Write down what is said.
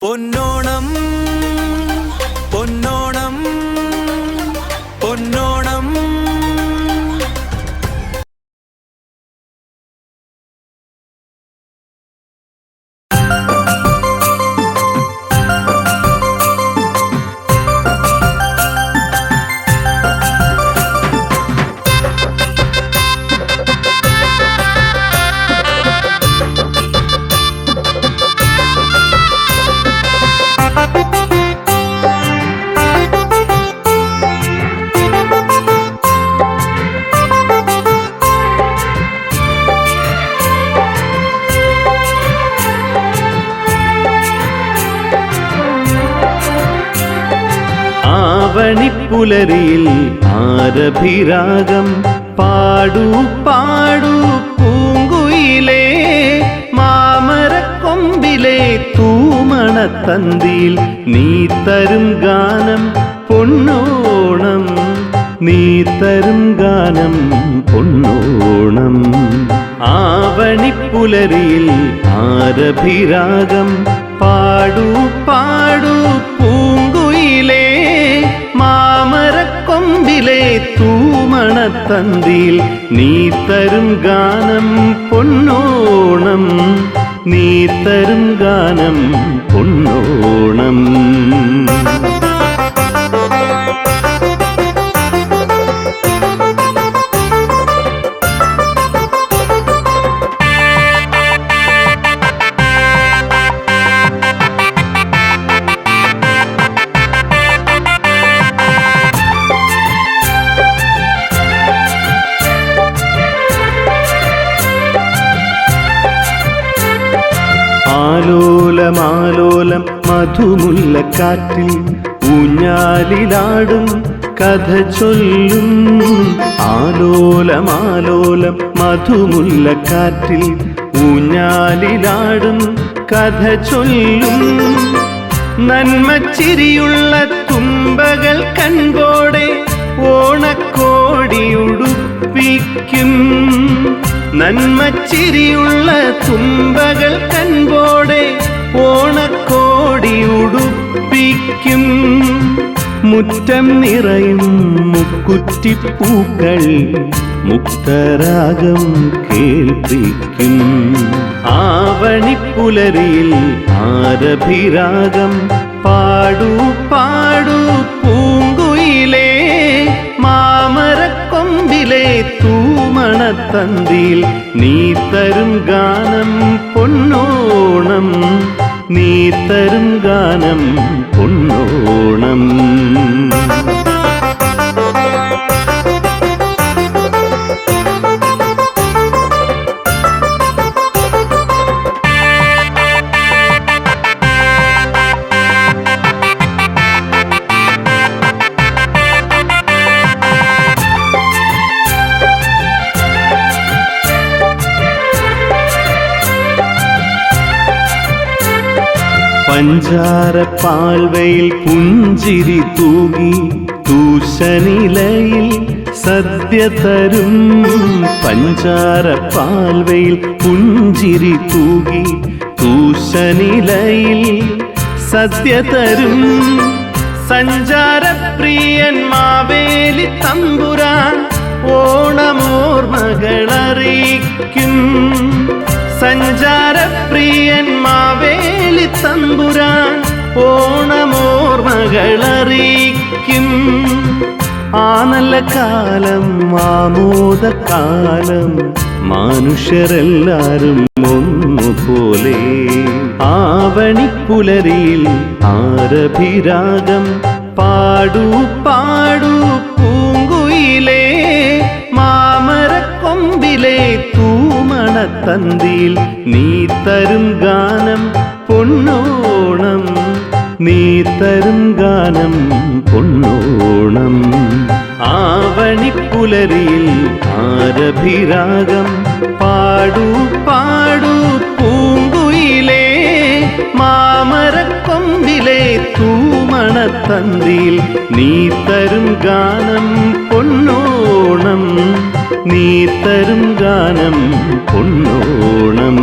പൊന്നോണം പൊന്നോണം പൊന്നോണം ആവണിപ്പുലരിയിൽ ആരഭിരാഗം പാടൂ പാടൂ പൂങ്കുയിലേ, മാമരക്കൊമ്പിലെ തൂമണത്തന്തിയിൽ നീ തരും ഗാനം പൊന്നോണം, നീ തരും ഗാനം പൊന്നോണം. ആവണിപ്പുലരിയിൽ ആരഭിരാഗം പാടൂ പാടൂ പൂങ്കുയിലേ, മാമരക്കൊമ്പിലെ തൂമണത്തന്തിയിൽ നീ തരും ഗാനം പൊന്നോണം, നീ തരും ഗാനം പൊന്നോണം. ആലോലമാലോലം മധുമുല്ലക്കാറ്റിൽ ഊഞ്ഞാലിലാടും കഥ ചൊല്ലും, ആലോലമാലോലം മധുമുല്ലക്കാറ്റിൽ ഊഞ്ഞാലിലാടും കഥ ചൊല്ലും. നന്മച്ചിരിയുള്ള തുമ്പകൾ കൺപോടെ ഓണക്കോടിയുടുപ്പിക്കും, നന്മച്ചിരിയുള്ള തുമ്പകൾ കൺപോടെ ഓണക്കോടിയുടുപ്പിക്കും. മുറ്റം നിറയും മുക്കുറ്റിപ്പൂക്കൾ മുക്തരാഗം കേൾപ്പിക്കും. ആവണിപ്പുലരിയിൽ ആരഭിരാഗം പാടൂ പാടൂ പൂങ്കുയിലേ, മാമരക്കൊമ്പിലെ തൂമണത്തന്തിയിൽ നീ തരും ഗാനം പൊന്നോണം, നീ തരും ഗാനം പൊന്നോണം. പഞ്ചാരപ്പാൽവയിൽ പുഞ്ചിരി തൂകി തൂശനിലയിൽ സദ്യ തരും, പഞ്ചാരപ്പാൽവയിൽ പുഞ്ചിരി തൂകി തൂശനിലയിൽ സദ്യ തരും. സഞ്ചാരപ്രിയൻ മാവേലി തമ്പുരാൻ ഓണമോർമകളറിയിക്കും, സഞ്ചാരപ്രിയൻ മാവേലി തമ്പുരാൻ ഓണമോർമകളറിയിക്കും. ആ നല്ല കാലം ആമോദകാലം മനുഷ്യരെല്ലാരും ഒന്നുപോലെ. ആവണിപ്പുലരിയിൽ ആരഭിരാഗം പാടൂ പാടൂ പൂങ്കുയിലേ, മാമരക്കൊമ്പിലെ തൂമണത്തന്തിയിൽ നീ തരും ഗാനം പൊന്നോണം, നീ തരും ഗാനം പൊന്നോണം. ആവണിപ്പുലരിയിൽ ആരഭിരാഗം പാടൂ പാടൂ പൂങ്കുയിലേ, മാമരക്കൊമ്പിലെ തൂമണത്തന്തിയിൽ നീ തരും ഗാനം പൊന്നോണം, നീ തരും ഗാനം പൊന്നോണം.